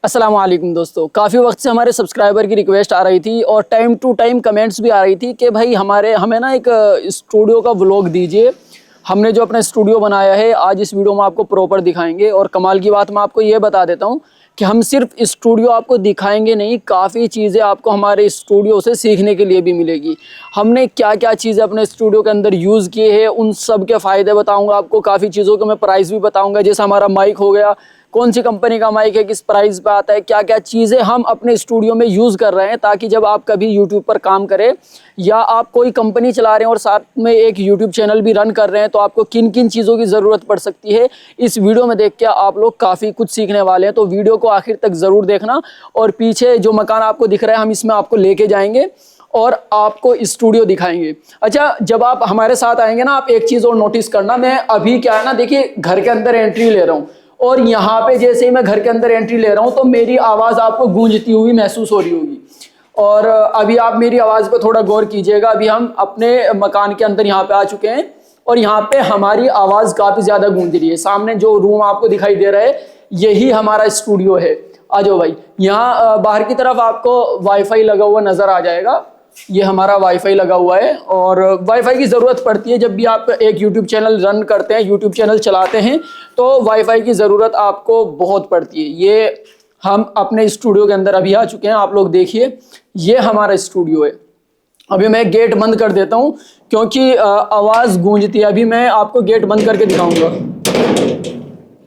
अस्सलाम वालेकुम दोस्तों, काफ़ी वक्त से हमारे सब्सक्राइबर की रिक्वेस्ट आ रही थी और टाइम टू टाइम कमेंट्स भी आ रही थी कि भाई हमें ना एक स्टूडियो का व्लॉग दीजिए। हमने जो अपना स्टूडियो बनाया है आज इस वीडियो में आपको प्रॉपर दिखाएंगे। और कमाल की बात मैं आपको ये बता देता हूँ कि हम सिर्फ स्टूडियो आपको दिखाएंगे नहीं, काफ़ी चीज़ें आपको हमारे स्टूडियो से सीखने के लिए भी मिलेगी। हमने क्या क्या चीज़ें अपने स्टूडियो के अंदर यूज़ किए हैं उन सब के फ़ायदे बताऊँगा आपको। काफ़ी चीज़ों के मैं प्राइस भी बताऊँगा, जैसे हमारा माइक हो गया, कौन सी कंपनी का माइक है, किस प्राइस पे आता है, क्या क्या चीज़ें हम अपने स्टूडियो में यूज़ कर रहे हैं, ताकि जब आप कभी यूट्यूब पर काम करें या आप कोई कंपनी चला रहे हैं और साथ में एक यूट्यूब चैनल भी रन कर रहे हैं तो आपको किन किन चीज़ों की ज़रूरत पड़ सकती है, इस वीडियो में देख के आप लोग काफ़ी कुछ सीखने वाले हैं। तो वीडियो को आखिर तक ज़रूर देखना। और पीछे जो मकान आपको दिख रहा है हम इसमें आपको लेके जाएंगे और आपको स्टूडियो दिखाएंगे। अच्छा, जब आप हमारे साथ आएंगे ना, आप एक चीज़ और नोटिस करना, मैं अभी क्या है ना, देखिए घर के अंदर एंट्री ले रहा हूँ और यहाँ पे जैसे ही मैं घर के अंदर एंट्री ले रहा हूँ तो मेरी आवाज़ आपको गूंजती हुई महसूस हो रही होगी। और अभी आप मेरी आवाज़ पे थोड़ा गौर कीजिएगा। अभी हम अपने मकान के अंदर यहाँ पे आ चुके हैं और यहाँ पे हमारी आवाज़ काफ़ी ज़्यादा गूंज रही है। सामने जो रूम आपको दिखाई दे रहा है यही हमारा स्टूडियो है। आ जाओ भाई, यहाँ बाहर की तरफ आपको वाईफाई लगा हुआ नज़र आ जाएगा। ये हमारा वाईफाई लगा हुआ है और वाईफाई की ज़रूरत पड़ती है जब भी आप एक यूट्यूब चैनल रन करते हैं, यूट्यूब चैनल चलाते हैं, तो वाईफाई की ज़रूरत आपको बहुत पड़ती है। ये हम अपने स्टूडियो के अंदर अभी आ चुके हैं। आप लोग देखिए, ये हमारा स्टूडियो है। अभी मैं गेट बंद कर देता हूँ क्योंकि आवाज़ गूंजती है। अभी मैं आपको गेट बंद करके दिखाऊंगा।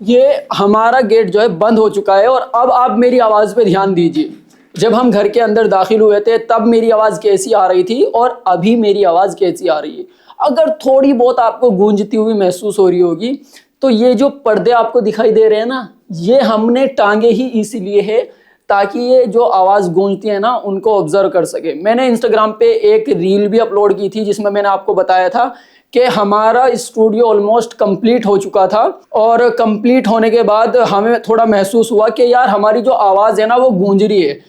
ये हमारा गेट जो है बंद हो चुका है। और अब आप मेरी आवाज़ पे ध्यान दीजिए। जब हम घर के अंदर दाखिल हुए थे तब मेरी आवाज़ कैसी आ रही थी और अभी मेरी आवाज़ कैसी आ रही है। अगर थोड़ी बहुत आपको गूंजती हुई महसूस हो रही होगी तो ये जो पर्दे आपको दिखाई दे रहे हैं ना, ये हमने टांगे ही इसीलिए है ताकि ये जो आवाज़ गूंजती है ना उनको ऑब्जर्व कर सके। मैंने इंस्टाग्राम पे एक रील भी अपलोड की थी जिसमें मैंने आपको बताया था कि हमारा स्टूडियो ऑलमोस्ट कंप्लीट हो चुका था और कंप्लीट होने के बाद हमें थोड़ा महसूस हुआ कि यार हमारी जो आवाज़ है ना वो गूंज रही है।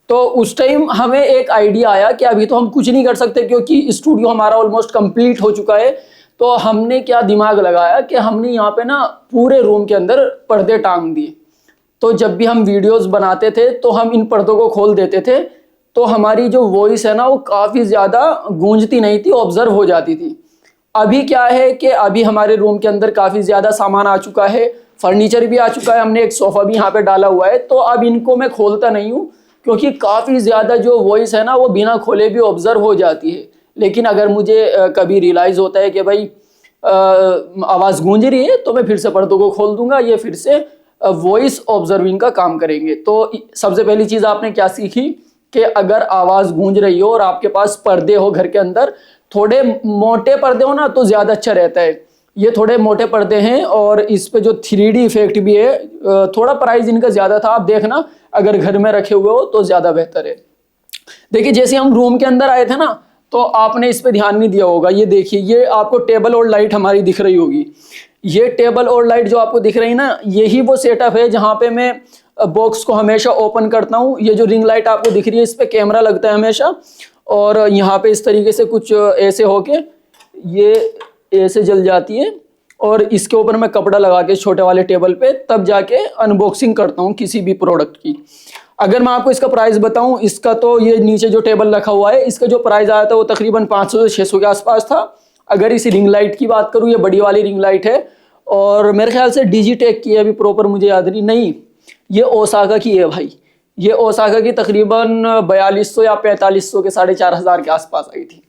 तो उस टाइम हमें एक आइडिया आया कि अभी तो हम कुछ नहीं कर सकते क्योंकि स्टूडियो हमारा ऑलमोस्ट कंप्लीट हो चुका है। तो हमने क्या दिमाग लगाया कि हमने यहाँ पे ना पूरे रूम के अंदर पर्दे टांग दिए। तो जब भी हम वीडियोस बनाते थे तो हम इन पर्दों को खोल देते थे, तो हमारी जो वॉइस है ना वो काफ़ी ज़्यादा गूंजती नहीं थी, ऑब्जर्व हो जाती थी। अभी क्या है कि अभी हमारे रूम के अंदर काफ़ी ज़्यादा सामान आ चुका है, फर्नीचर भी आ चुका है, हमने एक सोफ़ा भी यहाँ पे डाला हुआ है। तो अब इनको मैं खोलता नहीं हूँ क्योंकि काफ़ी ज़्यादा जो वॉइस है ना वो बिना खोले भी ऑब्जर्व हो जाती है। लेकिन अगर मुझे कभी रियलाइज़ होता है कि भाई आवाज़ गूंज रही है तो मैं फिर से पर्दों को खोल दूंगा, ये फिर से वॉइस ऑब्जर्विंग का काम करेंगे। तो सबसे पहली चीज़ आपने क्या सीखी कि अगर आवाज़ गूंज रही हो और आपके पास पर्दे हो घर के अंदर, थोड़े मोटे पर्दे हो ना तो ज़्यादा अच्छा रहता है। ये थोड़े मोटे पर्दे हैं और इस पे जो 3D इफेक्ट भी है, थोड़ा प्राइस इनका ज़्यादा था। आप देखना अगर घर में रखे हुए हो तो ज़्यादा बेहतर है। देखिए, जैसे हम रूम के अंदर आए थे ना तो आपने इस पे ध्यान नहीं दिया होगा। ये देखिए, ये आपको टेबल और लाइट हमारी दिख रही होगी। ये टेबल और लाइट जो आपको दिख रही ना, यही वो सेटअप है जहाँ पे मैं बॉक्स को हमेशा ओपन करता हूँ। ये जो रिंग लाइट आपको दिख रही है इस पे कैमरा लगता है हमेशा, और यहाँ पे इस तरीके से कुछ ऐसे होके ये ऐसे जल जाती है और इसके ऊपर मैं कपड़ा लगा के छोटे वाले टेबल पे तब जाके अनबॉक्सिंग करता हूँ किसी भी प्रोडक्ट की। अगर मैं आपको इसका प्राइस बताऊं, इसका तो ये नीचे जो टेबल रखा हुआ है इसका जो प्राइस आया था वो तकरीबन 500 से 600 के आसपास था। अगर इस रिंग लाइट की बात करूं, ये बड़ी वाली रिंग लाइट है और मेरे ख्याल से डिजिटेक की है, अभी प्रॉपर मुझे याद नहीं, ये ओसाका की है भाई। ये ओसाका की तकरीबन 4200 या 4500 के 4500 के आसपास आई थी।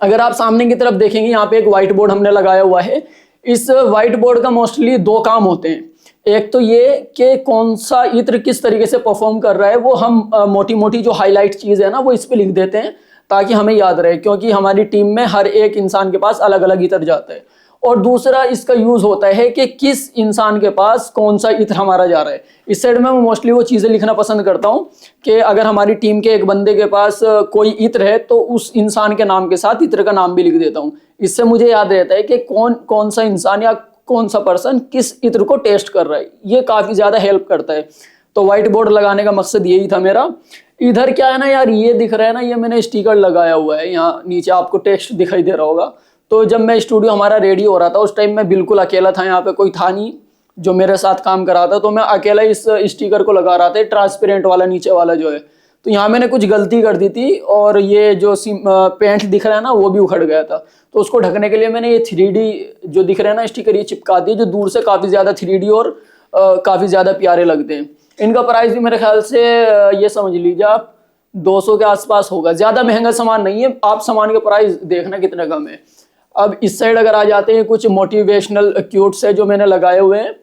अगर आप सामने की तरफ देखेंगे यहाँ पे एक व्हाइट बोर्ड हमने लगाया हुआ है। इस व्हाइट बोर्ड का मोस्टली दो काम होते हैं। एक तो ये कि कौन सा इत्र किस तरीके से परफॉर्म कर रहा है वो हम मोटी मोटी जो हाईलाइट चीज़ है ना वो इस पे लिख देते हैं ताकि हमें याद रहे, क्योंकि हमारी टीम में हर एक इंसान के पास अलग अलग इत्र जाता है। और दूसरा इसका यूज़ होता है कि किस इंसान के पास कौन सा इत्र हमारा जा रहा है। इस साइड में मैं मोस्टली वो चीज़ें लिखना पसंद करता हूँ कि अगर हमारी टीम के एक बंदे के पास कोई इत्र है तो उस इंसान के नाम के साथ इत्र का नाम भी लिख देता हूँ। इससे मुझे याद रहता है कि कौन कौन सा इंसान या कौन सा पर्सन किस इत्र को टेस्ट कर रहा है। ये काफ़ी ज़्यादा हेल्प करता है। तो व्हाइट बोर्ड लगाने का मकसद यही था मेरा। इधर क्या है ना यार, ये दिख रहा है ना, ये मैंने स्टिकर लगाया हुआ है, यहाँ नीचे आपको टेक्स्ट दिखाई दे रहा होगा। तो जब मैं स्टूडियो हमारा रेडी हो रहा था उस टाइम मैं बिल्कुल अकेला था, यहाँ पे कोई था नहीं। जो मेरे साथ काम करा था, तो मैं अकेला इस स्टिकर को लगा रहा था, ट्रांसपेरेंट वाला नीचे वाला जो है। तो यहाँ मैंने कुछ गलती कर दी थी और ये जो पेंट दिख रहा है ना वो भी उखड़ गया था। तो उसको ढकने के लिए मैंने ये 3D जो दिख रहे हैं ना स्टिकर, ये चिपका दिए, जो दूर से काफ़ी ज़्यादा 3D और काफ़ी ज़्यादा प्यारे लगते हैं। इनका प्राइस भी मेरे ख्याल से ये समझ लीजिए आप 200 के आसपास होगा। ज़्यादा महंगा सामान नहीं है, आप सामान के प्राइस देखना कितने कम है। अब इस साइड अगर आ जाते हैं, कुछ मोटिवेशनल क्यूट्स है जो मैंने लगाए हुए हैं,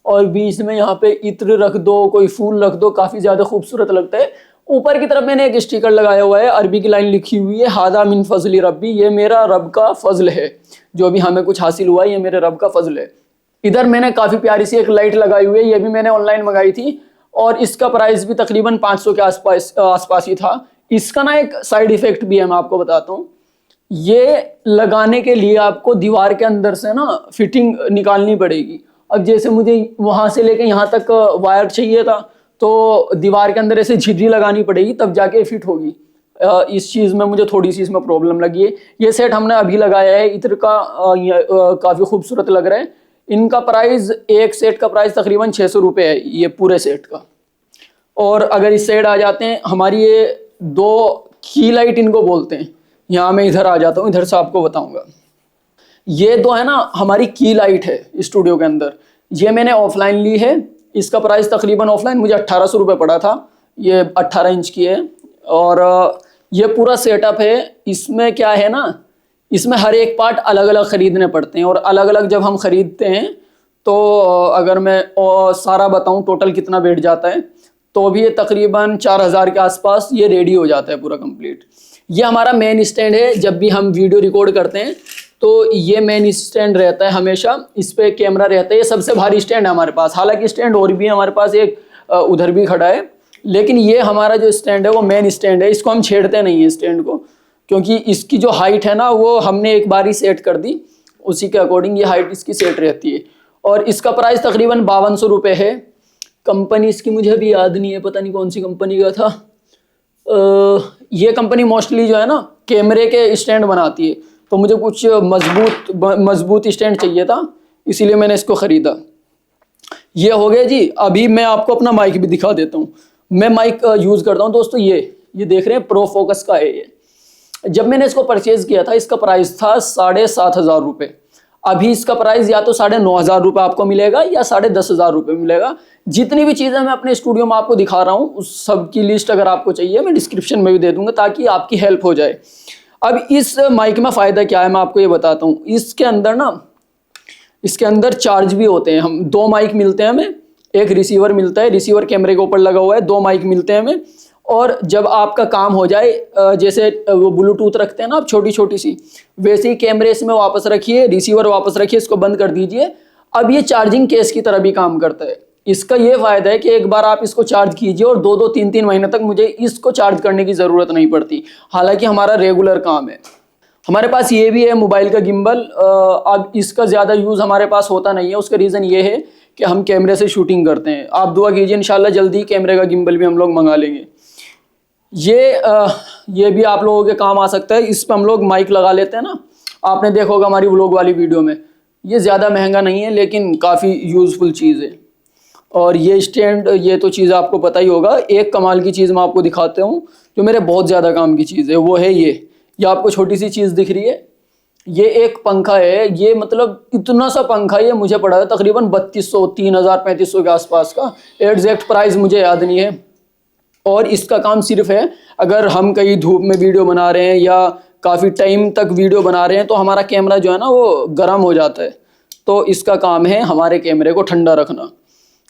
और बीच में यहाँ पे इत्र रख दो, कोई फूल रख दो, काफ़ी ज़्यादा खूबसूरत लगता है। ऊपर की तरफ मैंने एक स्टिकर लगाया हुआ है, अरबी की लाइन लिखी हुई है, हादा मिन फजली रब्बी, ये मेरा रब का फजल है, जो भी हमें कुछ हासिल हुआ है ये मेरे रब का फजल है। इधर मैंने काफ़ी प्यारी सी एक लाइट लगाई हुई है, ये भी मैंने ऑनलाइन मंगाई थी और इसका प्राइस भी तकरीबन 500 के आसपास ही था। इसका ना एक साइड इफेक्ट भी है, मैं आपको बताता हूँ। ये लगाने के लिए आपको दीवार के अंदर से ना फिटिंग निकालनी पड़ेगी। अब जैसे मुझे वहाँ से लेके यहाँ तक वायर चाहिए था, तो दीवार के अंदर ऐसे झिर्री लगानी पड़ेगी तब जाके फिट होगी। इस चीज़ में मुझे थोड़ी सी इसमें प्रॉब्लम लगी है। ये सेट हमने अभी लगाया है, इत्र का काफ़ी खूबसूरत लग रहा है। इनका प्राइस, एक सेट का प्राइस तकरीबन 600 रुपये है ये पूरे सेट का। और अगर इस साइड आ जाते हैं, हमारी ये 2 की लाइट इनको बोलते हैं। यहाँ मैं इधर आ जाता हूँ, इधर से आपको बताऊँगा। ये 2 है ना हमारी की लाइट है स्टूडियो के अंदर। ये मैंने ऑफलाइन ली है, इसका प्राइस तकरीबन ऑफलाइन मुझे 1800 रुपये पड़ा था। ये 18 इंच की है और ये पूरा सेटअप है। इसमें क्या है ना, इसमें हर एक पार्ट अलग अलग ख़रीदने पड़ते हैं और अलग अलग जब हम ख़रीदते हैं तो अगर मैं सारा बताऊं टोटल कितना बैठ जाता है, तो भी ये तकरीबन 4000 के आसपास ये रेडी हो जाता है पूरा कंप्लीट। ये हमारा मेन स्टैंड है, जब भी हम वीडियो रिकॉर्ड करते हैं तो ये मेन स्टैंड रहता है हमेशा, इस पर कैमरा रहता है। ये सबसे भारी स्टैंड है हमारे पास, हालांकि स्टैंड और भी है हमारे पास, एक उधर भी खड़ा है, लेकिन ये हमारा जो स्टैंड है वो मेन स्टैंड है। इसको हम छेड़ते नहीं है स्टैंड को, क्योंकि इसकी जो हाइट है ना वो हमने एक बार ही सेट कर दी, उसी के अकॉर्डिंग ये हाइट इसकी सेट रहती है। और इसका प्राइस तकरीबन 5200 रुपये है। कंपनी इसकी मुझे अभी याद नहीं है, पता नहीं कौन सी कंपनी का था। ये कंपनी मोस्टली जो है ना कैमरे के स्टैंड बनाती है, तो मुझे कुछ मजबूत स्टैंड चाहिए था, इसीलिए मैंने इसको ख़रीदा। ये हो गया जी। अभी मैं आपको अपना माइक भी दिखा देता हूँ। मैं माइक यूज़ करता हूँ दोस्तों, ये देख रहे हैं, प्रो फोकस का है ये। जब मैंने इसको परचेज़ किया था इसका प्राइस था 7500 रुपये। अभी इसका प्राइस या तो 9500 रुपये आपको मिलेगा या 10,500 रुपये मिलेगा। जितनी भी चीज़ें मैं अपने स्टूडियो में आपको दिखा रहा हूँ उस सब की लिस्ट अगर आपको चाहिए मैं डिस्क्रिप्शन में भी दे दूँगा, ताकि आपकी हेल्प हो जाए। अब इस माइक में फ़ायदा क्या है मैं आपको ये बताता हूँ। इसके अंदर चार्ज भी होते हैं। हम 2 माइक मिलते हैं हमें, एक रिसीवर मिलता है, रिसीवर कैमरे के ऊपर लगा हुआ है, 2 माइक मिलते हैं हमें। और जब आपका काम हो जाए, जैसे वो ब्लूटूथ रखते हैं ना आप छोटी छोटी सी, वैसे ही कैमरे इसमें वापस रखिए, रिसीवर वापस रखिए, इसको बंद कर दीजिए। अब ये चार्जिंग केस की तरह भी काम करता है। इसका ये फ़ायदा है कि एक बार आप इसको चार्ज कीजिए और 2-2, 3-3 महीने तक मुझे इसको चार्ज करने की ज़रूरत नहीं पड़ती, हालांकि हमारा रेगुलर काम है। हमारे पास ये भी है मोबाइल का गिम्बल। अब इसका ज़्यादा यूज़ हमारे पास होता नहीं है, उसका रीज़न ये है कि हम कैमरे से शूटिंग करते हैं। आप दुआ कीजिए इंशाल्लाह जल्दी कैमरे का गिम्बल भी हम लोग मंगा लेंगे। ये भी आप लोगों के काम आ सकता है। इस पर हम लोग माइक लगा लेते हैं ना, आपने देखा होगा हमारी व्लॉग वाली वीडियो में। ये ज़्यादा महंगा नहीं है लेकिन काफ़ी यूज़फुल चीज़ है। और ये स्टैंड, ये तो चीज़ आपको पता ही होगा। एक कमाल की चीज़ मैं आपको दिखाता हूँ जो मेरे बहुत ज़्यादा काम की चीज़ है, वो है ये आपको छोटी सी चीज़ दिख रही है, ये एक पंखा है। ये मतलब इतना सा पंखा ये मुझे पड़ा है तकरीबन 3200, 3000, 3500 के आसपास का। एग्जैक्ट प्राइस मुझे याद नहीं है। और इसका काम सिर्फ है अगर हम कहीं धूप में वीडियो बना रहे हैं या काफ़ी टाइम तक वीडियो बना रहे हैं तो हमारा कैमरा जो है ना वो गर्म हो जाता है, तो इसका काम है हमारे कैमरे को ठंडा रखना।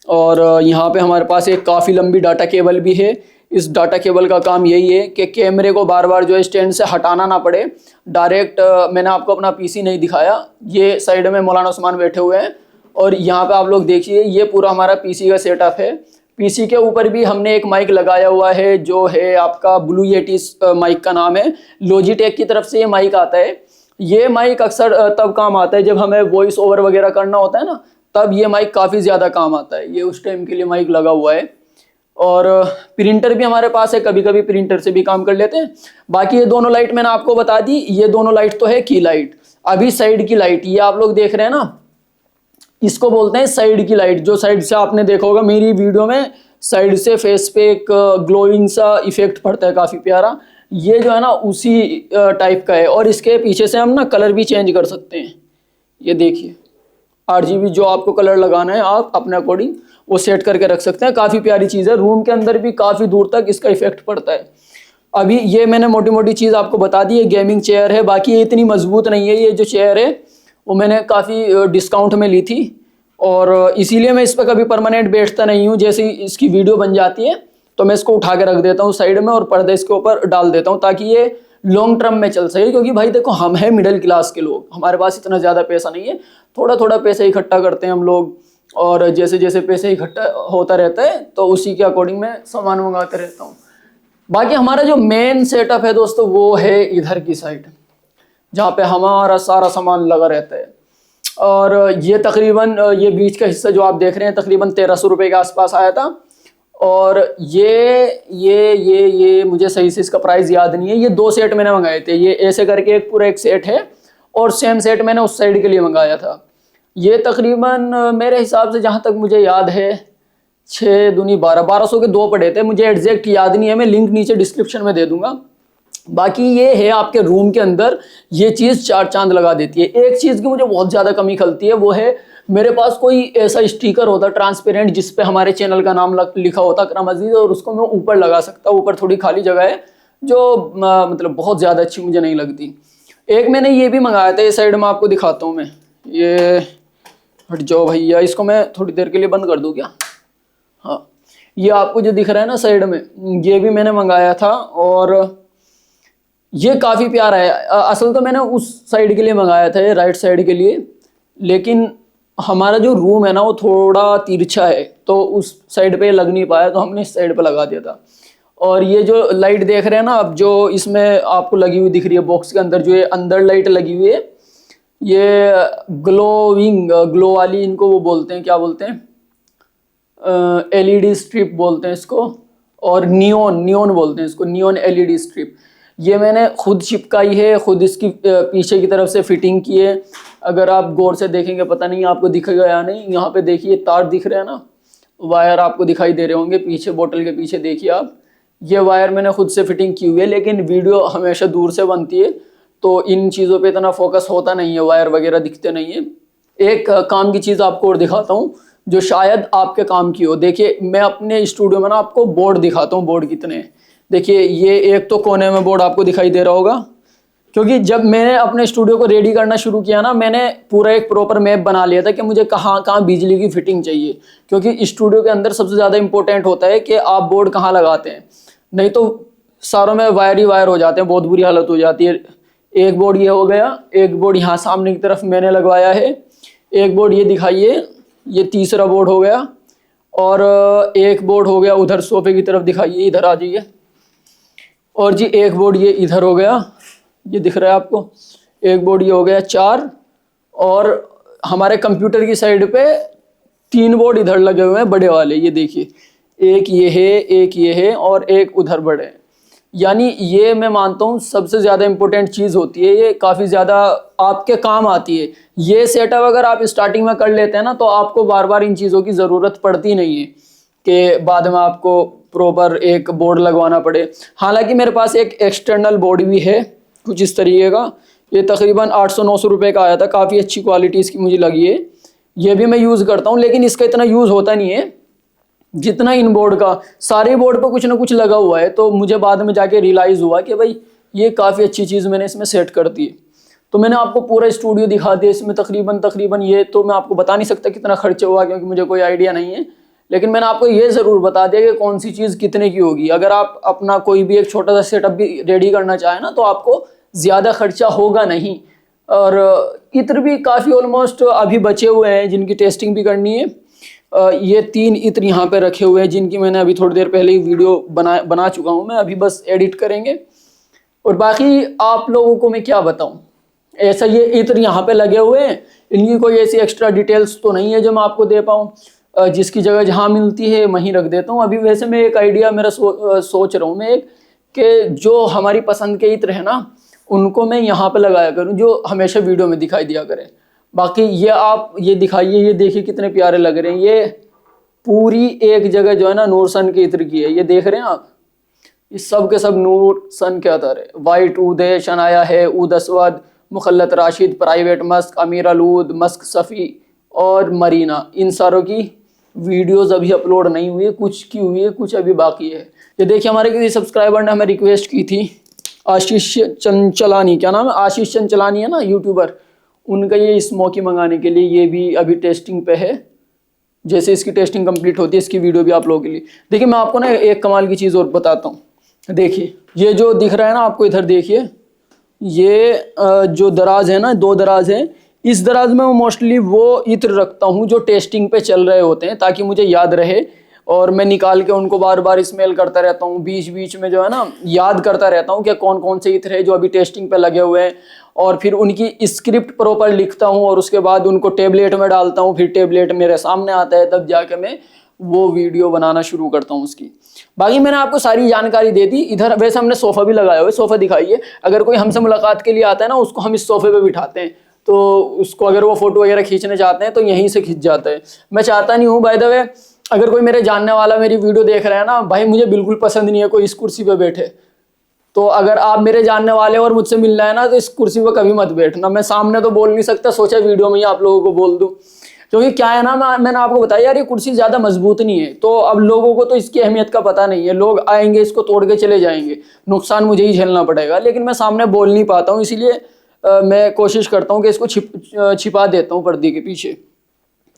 और यहाँ पे हमारे पास एक काफ़ी लंबी डाटा केबल भी है। इस डाटा केबल का काम यही है कि कैमरे को बार बार जो है स्टैंड से हटाना ना पड़े। डायरेक्ट मैंने आपको अपना पीसी नहीं दिखाया, ये साइड में मौलाना उस्मान बैठे हुए हैं और यहाँ पे आप लोग देखिए ये पूरा हमारा पीसी का सेटअप है। पीसी के ऊपर भी हमने एक माइक लगाया हुआ है जो है आपका ब्लू येटी माइक का नाम है। लॉजिटेक की तरफ से ये माइक आता है। ये माइक अक्सर तब काम आता है जब हमें वॉइस ओवर वगैरह करना होता है ना, तब ये माइक काफ़ी ज़्यादा काम आता है। ये उस टाइम के लिए माइक लगा हुआ है। और प्रिंटर भी हमारे पास है, कभी कभी प्रिंटर से भी काम कर लेते हैं। बाकी ये दोनों लाइट मैंने आपको बता दी, ये दोनों लाइट तो है की लाइट। अभी साइड की लाइट ये आप लोग देख रहे हैं ना, इसको बोलते हैं साइड की लाइट। जो साइड से आपने देखा होगा मेरी वीडियो में, साइड से फेस पे एक ग्लोइंग सा इफेक्ट पड़ता है काफ़ी प्यारा, ये जो है ना उसी टाइप का है। और इसके पीछे से हम ना कलर भी चेंज कर सकते हैं। ये देखिए RGB जो आपको कलर लगाना है आप अपने अकॉर्डिंग वो सेट करके रख सकते हैं। काफ़ी प्यारी चीज़ है, रूम के अंदर भी काफ़ी दूर तक इसका इफेक्ट पड़ता है। अभी ये मैंने मोटी मोटी चीज़ आपको बता दी। ये गेमिंग चेयर है, बाकी ये इतनी मजबूत नहीं है। ये जो चेयर है वो मैंने काफ़ी डिस्काउंट में ली थी और इसीलिए मैं इस पर कभी परमानेंट बैठता नहीं हूँ। जैसे इसकी वीडियो बन जाती है तो मैं इसको उठा के रख देता हूँ साइड में और पर्दे इसके ऊपर डाल देता हूँ ताकि ये लॉन्ग टर्म में चल सके। क्योंकि भाई देखो हम हैं मिडिल क्लास के लोग, हमारे पास इतना ज़्यादा पैसा नहीं है, थोड़ा थोड़ा पैसा इकट्ठा करते हैं हम लोग, और जैसे जैसे पैसे इकट्ठा होता रहता है तो उसी के अकॉर्डिंग मैं सामान मंगाते रहता हूँ। बाकी हमारा जो मेन सेटअप है दोस्तों वो है इधर की साइड, जहाँ पे हमारा सारा सामान लगा रहता है। और ये तकरीबन ये बीच का हिस्सा जो आप देख रहे हैं तकरीबन 1300 रुपये के आसपास आया था। और ये मुझे सही से इसका प्राइस याद नहीं है। ये 2 सेट मैंने मंगाए थे, ये ऐसे करके एक पूरा एक सेट है और सेम सेट मैंने उस साइड के लिए मंगाया था। ये तकरीबन मेरे हिसाब से जहाँ तक मुझे याद है 6 दूनी 1200 के 2 पड़े थे। मुझे एग्जैक्ट याद नहीं है, मैं लिंक नीचे डिस्क्रिप्शन में दे दूंगा। बाकी ये है आपके रूम के अंदर ये चीज़ 4 चांद लगा देती है। एक चीज़ की मुझे बहुत ज़्यादा कमी खलती है, वो है मेरे पास कोई ऐसा स्टिकर होता ट्रांसपेरेंट जिस पे हमारे चैनल का नाम लिखा होता अकरम अजीज, और उसको मैं ऊपर लगा सकता। ऊपर थोड़ी खाली जगह है जो मतलब बहुत ज़्यादा अच्छी मुझे नहीं लगती। एक मैंने ये भी मंगाया था, ये साइड में आपको दिखाता हूँ मैं। ये हट जाओ भैया, इसको मैं थोड़ी देर के लिए बंद कर दूँ क्या? हाँ, ये आपको जो दिख रहा है ना साइड में, ये भी मैंने मंगाया था और ये काफ़ी प्यारा है। असल तो मैंने उस साइड के लिए मंगाया था, ये राइट साइड के लिए, लेकिन हमारा जो रूम है ना वो थोड़ा तिरछा है तो उस साइड पे लग नहीं पाया, तो हमने इस साइड पे लगा दिया था। और ये जो लाइट देख रहे हैं ना अब, जो इसमें आपको लगी हुई दिख रही है बॉक्स के अंदर, जो ये अंदर लाइट लगी हुई है, ये ग्लो वाली इनको वो बोलते हैं, क्या बोलते हैं, LED स्ट्रिप बोलते हैं इसको, और नियोन बोलते हैं इसको, नियोन LED स्ट्रिप। ये मैंने खुद चिपकाई है, खुद इसकी पीछे की तरफ से फिटिंग की है। अगर आप गौर से देखेंगे, पता नहीं आपको दिखेगा या नहीं, यहाँ पे देखिए तार दिख रहे हैं ना, वायर आपको दिखाई दे रहे होंगे पीछे, बोतल के पीछे देखिए आप, ये वायर मैंने खुद से फिटिंग की हुई है। लेकिन वीडियो हमेशा दूर से बनती है तो इन चीज़ों पे इतना फोकस होता नहीं है, वायर वगैरह दिखते नहीं है। एक काम की चीज़ आपको और दिखाता हूँ जो शायद आपके काम की हो। देखिए मैं अपने स्टूडियो में ना आपको बोर्ड दिखाता हूँ, बोर्ड कितने हैं। देखिए ये एक तो कोने में बोर्ड आपको दिखाई दे रहा होगा, क्योंकि जब मैंने अपने स्टूडियो को रेडी करना शुरू किया ना, मैंने पूरा एक प्रॉपर मैप बना लिया था कि मुझे कहाँ कहाँ बिजली की फिटिंग चाहिए। क्योंकि स्टूडियो के अंदर सबसे ज़्यादा इंपॉर्टेंट होता है कि आप बोर्ड कहाँ लगाते हैं, नहीं तो सारों में वायर ही वायर हो जाते हैं, बहुत बुरी हालत हो जाती है। एक बोर्ड ये हो गया, एक बोर्ड यहाँ सामने की तरफ मैंने लगवाया है, एक बोर्ड ये दिखाइए, ये तीसरा बोर्ड हो गया, और एक बोर्ड हो गया उधर सोफे की तरफ दिखाइए, इधर आ जाइए, और जी एक बोर्ड ये इधर हो गया, ये दिख रहा है आपको, एक बोर्ड ये हो गया 4, और हमारे कंप्यूटर की साइड पे 3 बोर्ड इधर लगे हुए हैं बड़े वाले, ये देखिए, एक ये है, एक ये है, और एक उधर बड़े हैं। यानी ये मैं मानता हूँ सबसे ज़्यादा इम्पोर्टेंट चीज़ होती है, ये काफ़ी ज़्यादा आपके काम आती है। ये सेटअप अगर आप स्टार्टिंग में कर लेते हैं ना तो आपको बार बार इन चीज़ों की ज़रूरत पड़ती नहीं है कि बाद में आपको प्रॉपर एक बोर्ड लगवाना पड़े। हालांकि मेरे पास एक एक्सटर्नल बोर्ड भी है कुछ इस तरीके का, ये तकरीबन 800-900 रुपये का आया था, काफ़ी अच्छी क्वालिटी इसकी मुझे लगी है। ये भी मैं यूज़ करता हूँ, लेकिन इसका इतना यूज़ होता नहीं है जितना इन बोर्ड का। सारे बोर्ड पर कुछ ना कुछ लगा हुआ है, तो मुझे बाद में जाके रियलाइज़ हुआ कि भाई ये काफ़ी अच्छी चीज़ मैंने इसमें सेट कर दी। तो मैंने आपको पूरा स्टूडियो दिखा दिया। इसमें तकरीबन ये तो मैं आपको बता नहीं सकता कितना खर्चा हुआ, क्योंकि मुझे कोई आइडिया नहीं है, लेकिन मैंने आपको ये ज़रूर बता दिया कि कौन सी चीज़ कितने की होगी। अगर आप अपना कोई भी एक छोटा सा सेटअप भी रेडी करना चाहें ना तो आपको ज़्यादा खर्चा होगा नहीं। और इत्र भी काफ़ी ऑलमोस्ट अभी बचे हुए हैं जिनकी टेस्टिंग भी करनी है। ये 3 इत्र यहाँ पे रखे हुए हैं जिनकी मैंने अभी थोड़ी देर पहले ही वीडियो बना चुका हूँ मैं, अभी बस एडिट करेंगे। और बाकी आप लोगों को मैं क्या बताऊँ, ऐसा ये इत्र यहाँ पे लगे हुए हैं, इनकी कोई ऐसी एक्स्ट्रा डिटेल्स तो नहीं है जो मैं आपको दे पाऊँ। जिसकी जगह जहाँ मिलती है वहीं रख देता हूँ। अभी वैसे मैं एक आइडिया मेरा सोच रहा हूँ मैं एक, कि जो हमारी पसंद के इत्र है ना उनको मैं यहाँ पे लगाया करूँ, जो हमेशा वीडियो में दिखाई दिया करें। बाकी ये आप ये दिखाइए, ये देखिए कितने प्यारे लग रहे हैं। ये पूरी एक जगह जो है ना नूर सन के इत्र की है, ये देख रहे हैं आप, इस सब के सब नूर सन के अतर है। वाइट ऊद है, शनाया है, ऊद असवद, मुखल्लत राशिद, प्राइवेट मस्क, अमीर अलूद, मस्क सफ़ी और मरीना, इन सारों की वीडियोस अभी अपलोड नहीं हुई है, कुछ की हुई है, कुछ अभी बाकी है। ये देखिए हमारे किसी सब्सक्राइबर ने हमें रिक्वेस्ट की थी, आशीष चंचलानी, क्या नाम है, आशीष चंचलानी है ना यूट्यूबर, उनका ये स्मोकी मंगाने के लिए, ये भी अभी टेस्टिंग पे है। जैसे इसकी टेस्टिंग कंप्लीट होती है इसकी वीडियो भी आप लोगों के लिए। देखिए मैं आपको ना एक कमाल की चीज़ और बताता हूँ। देखिए ये जो दिख रहा है ना आपको, इधर देखिए, ये जो दराज है ना, 2 दराज हैं, इस दराज में मैं मोस्टली वो इत्र रखता हूँ जो टेस्टिंग पे चल रहे होते हैं, ताकि मुझे याद रहे और मैं निकाल के उनको बार बार स्मेल करता रहता हूँ। बीच बीच में जो है ना याद करता रहता हूँ कि कौन कौन से इत्र है जो अभी टेस्टिंग पे लगे हुए हैं, और फिर उनकी स्क्रिप्ट प्रॉपर लिखता हूँ और उसके बाद उनको टेबलेट में डालता हूँ। फिर टेबलेट मेरे सामने आता है, तब जाके मैं वो वीडियो बनाना शुरू करता हूँ उसकी। बाकी मैंने आपको सारी जानकारी दे दी। इधर वैसे हमने सोफ़ा भी लगाया हुआ है, सोफ़ा दिखाइए। अगर कोई हमसे मुलाकात के लिए आता है ना, उसको हम इस सोफ़े पे बिठाते हैं, तो उसको अगर वो फ़ोटो वगैरह खींचने चाहते हैं तो यहीं से खींच जाता है। मैं चाहता नहीं हूँ, बाय द वे, अगर कोई मेरे जानने वाला मेरी वीडियो देख रहा है ना, भाई मुझे बिल्कुल पसंद नहीं है कोई इस कुर्सी पे बैठे। तो अगर आप मेरे जानने वाले और मुझसे मिलना है ना, तो इस कुर्सी पे कभी मत बैठना। मैं सामने तो बोल नहीं सकता, सोचा वीडियो में ही आप लोगों को बोल दूं, क्योंकि क्या है ना, मैंने आपको बताया यार, ये कुर्सी ज़्यादा मजबूत नहीं है, तो अब लोगों को तो इसकी अहमियत का पता नहीं है। लोग आएंगे, इसको तोड़ के चले जाएंगे, नुकसान मुझे ही झेलना पड़ेगा। लेकिन मैं सामने बोल नहीं पाता हूँ, इसीलिए मैं कोशिश करता हूँ कि इसको छिपा देता हूँ पर्दे के पीछे।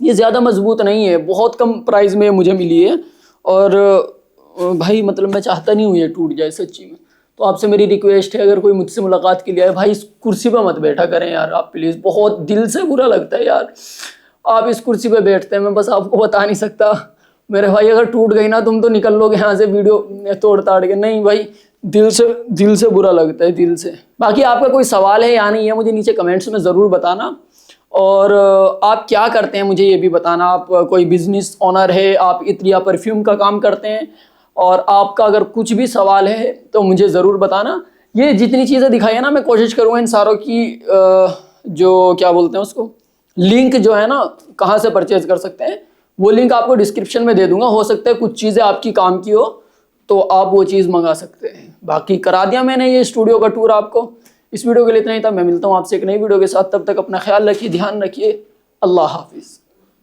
ये ज़्यादा मजबूत नहीं है, बहुत कम प्राइस में मुझे मिली है, और भाई मतलब मैं चाहता नहीं हूँ ये टूट जाए सच्ची में। तो आपसे मेरी रिक्वेस्ट है, अगर कोई मुझसे मुलाकात के लिए आए, भाई इस कुर्सी पर मत बैठा करें यार आप प्लीज़। बहुत दिल से बुरा लगता है यार, आप इस कुर्सी पे बैठते हैं, मैं बस आपको बता नहीं सकता मेरे भाई। अगर टूट गई ना, तुम तो निकल लोगे यहाँ से वीडियो तोड़ ताड़ के। नहीं भाई, दिल से बुरा लगता है, दिल से। बाकी आपका कोई सवाल है या नहीं है, मुझे नीचे कमेंट्स में ज़रूर बताना। और आप क्या करते हैं मुझे ये भी बताना। आप कोई बिजनेस ओनर है, आप इत्र या परफ्यूम का काम करते हैं, और आपका अगर कुछ भी सवाल है तो मुझे ज़रूर बताना। ये जितनी चीज़ें दिखाई है ना, मैं कोशिश करूँगा इन सारों की जो क्या बोलते हैं उसको, लिंक जो है ना, कहाँ से परचेज कर सकते हैं, वो लिंक आपको डिस्क्रिप्शन में दे दूंगा। हो सकता है कुछ चीज़ें आपकी काम की हो, तो आप वो चीज़ मंगा सकते हैं। बाकी करा दिया मैंने ये स्टूडियो का टूर आपको। इस वीडियो के लिए इतना ही था। मैं मिलता हूँ आपसे एक नई वीडियो के साथ, तब तक अपना ख्याल रखिए, ध्यान रखिए। अल्लाह हाफिज़।